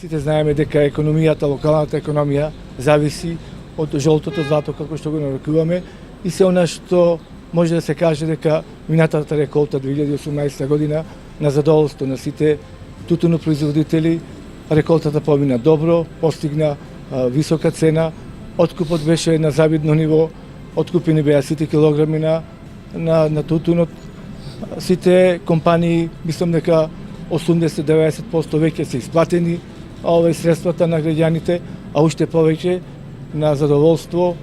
Сите знаеме дека економијата, локалната економија зависи од жолтото злато како што го нарекуваме и се она што може да се каже дека минатата реколта 2018 година на задоволство на сите тутунопроизводители реколтата помина добро, постигна висока цена, откупот беше на завидно ниво, откупени беа сите килограми на тутунот. Сите компании, мислам дека 80-90% веќе се исплатени средствата на граѓаните, а уште повеќе на задоволство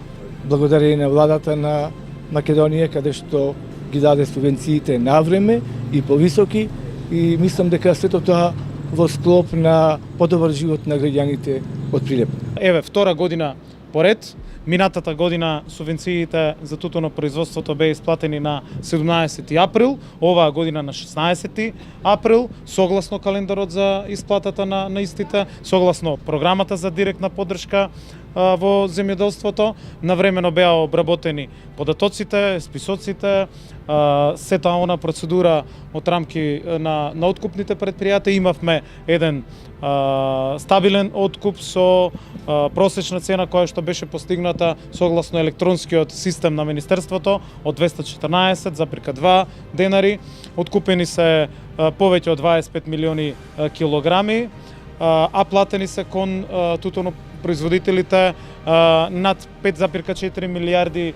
благодарение на владата на Македонија, каде што ги даде субвенциите на време и повисоки, и мислам дека сето тоа во склоп на подобар живот на граѓаните од Прилеп. Еве, втора година поред. Минатата година субвенциите за тутунопроизводството беа исплатени на 17 април, оваа година на 16 април, согласно календарот за исплатата на истите, согласно програмата за директна поддршка во земјоделството. Навремено беа обработени податоците, списоците, сета она процедура од рамки на откупните предпријатија. Имавме еден стабилен откуп со просечна цена која што беше постигната согласно електронскиот систем на Министерството од 214,2 денари. Откупени се повеќе од 25 милиони килограми, а платени се кон тутунопроизводителите над 5,4 милиарди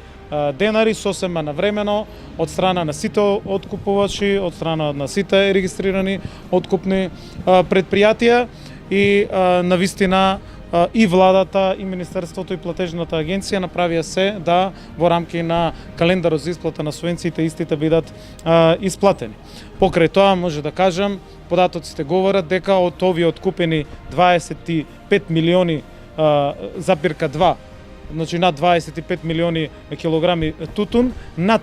денари сосема навремено од страна на сите откупувачи, од страна на сите регистрирани откупни предпријатија и навистина и владата, и Министерството, и платежната агенција направија се да во рамки на календарот за исплата на субвенциите истите бидат исплатени. Покрај тоа може да кажам, податоците говорат дека од овие откупени 25 милиони запирка 2, значи над 25 милиони килограми тутун, над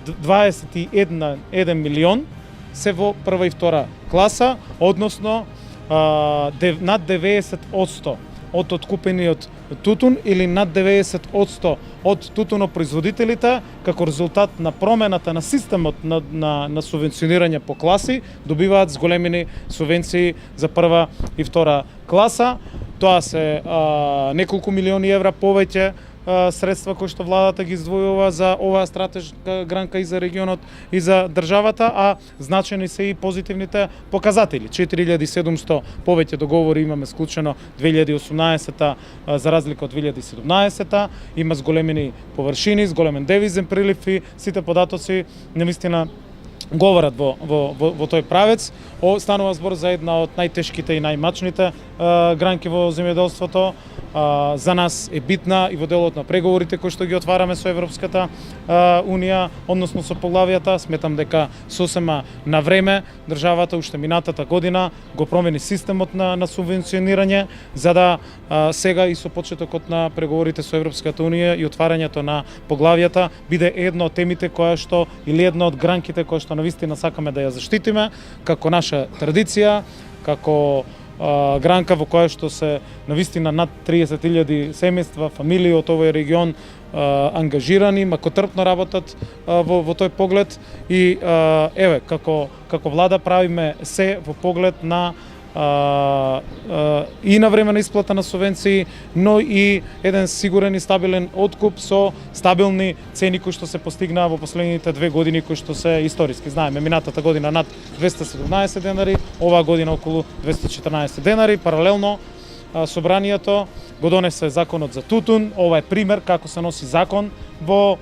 21 милион се во прва и втора класа, односно над 90% од откупениот тутун или над 90% од тутунопроизводителите како резултат на промената на системот на субвенционирање по класи добиваат зголемени субвенции за прва и втора класа. Тоа се неколку милиони евра повеќе средства кои што владата ги издвојува за оваа стратешка гранка и за регионот и за државата, а значени се и позитивните показатели. 4700 повеќе договори имаме склучено 2018 за разлика од 2017, има зголемени површини, зголемен девизен прилив и сите податоци навистина говорат во тој правец. Станува збор за една од најтешките и најмачните гранки во земјоделството. За нас е битна и во делот на преговорите кои што ги отвараме со Европската Унија, односно со поглавијата. Сметам дека сосема на време државата уште минатата година го промени системот на субвенционирање, за да сега и со почетокот на преговорите со Европската Унија и отварањето на поглавијата биде една од темите која што или една од гранките која што навистина сакаме да ја заштитиме како наша традиција, како гранка во која што се навистина над 30.000 семејства, фамилии од овој регион ангажирани, макотрпно работат во тој поглед и еве како влада правиме се во поглед на и на време на исплата на субвенции, но и еден сигурен и стабилен откуп со стабилни цени кои што се постигнаа во последните 2 години кои што се историски. Знаеме, минатата година над 217 денари, оваа година околу 214 денари. Паралелно собранието го донесе законот за тутун. Ова е пример како се носи закон во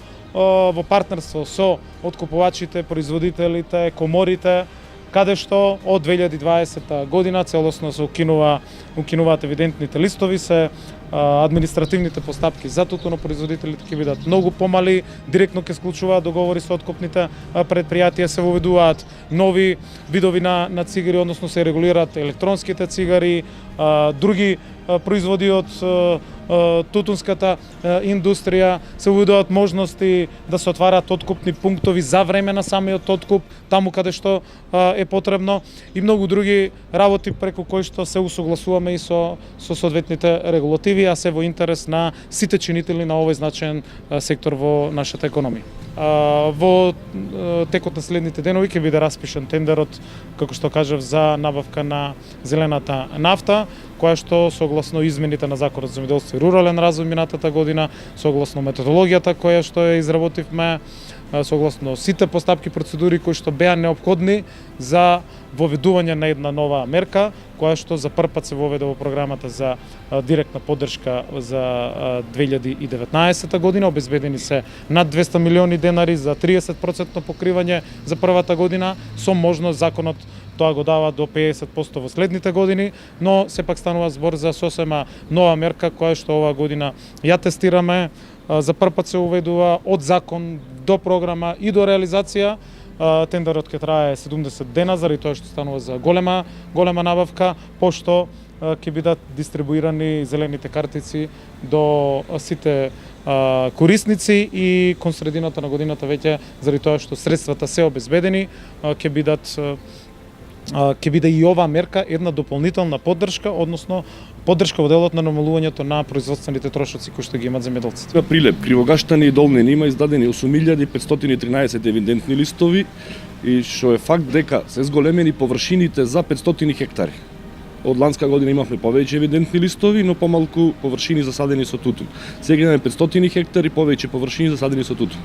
партнерство со откупувачите, производителите, коморите, каде што од 2020 година целосно се укинуваат евидентните листови, се административните постапки за тутунопроизводителите ќе бидат многу помали, директно ќе склучуваат договори со откупните предпријатија, се воведуваат нови видови на цигари, односно се регулираат електронските цигари, други производи од тутунската индустрија, се увидуваат можности да се отвараат откупни пунктови за време на самиот откуп, таму каде што е потребно и многу други работи преку кои што се усогласуваме и со соодветните регулативи, а се во интерес на сите чинители на овој значаен сектор во нашата економија. Во текот на следните денови ќе биде распишан тендерот, како што кажав, за набавка на зелената нафта, која што согласно измените на Законот за земјоделство и рурален развој минатата година, согласно методологијата која што ја изработивме, согласно сите постапки процедури кои што беа неопходни за воведување на една нова мерка, која што за прв пат се воведе во програмата за директна поддршка за 2019 година. Обезбедени се над 200 милиони денари за 30% покривање за првата година, со можност законот тоа го дава до 50% во следните години, но сепак станува збор за сосема нова мерка која што оваа година ја тестираме. За прв пат се уведува од закон до програма и до реализација. Тендерот ќе трае 70 дена, заради тоа што станува за голема набавка, пошто ќе бидат дистрибуирани зелените картици до сите корисници и кон средината на годината веќе, заради тоа што средствата се обезбедени, ќе биде и оваа мерка една дополнителна поддршка, односно поддршка во делот на намалувањето на производствените трошоци кои што ги имаат земјоделците. Прилеп, Кривогаштани и Долнени има издадени 8513 евидентни листови и што е факт дека се зголемени површините за 500 хектари. Од ланска година имавме повеќе евидентни листови, но помалку површини засадени со тутун. Сега имаме 500 хектари повеќе површини засадени со тутун.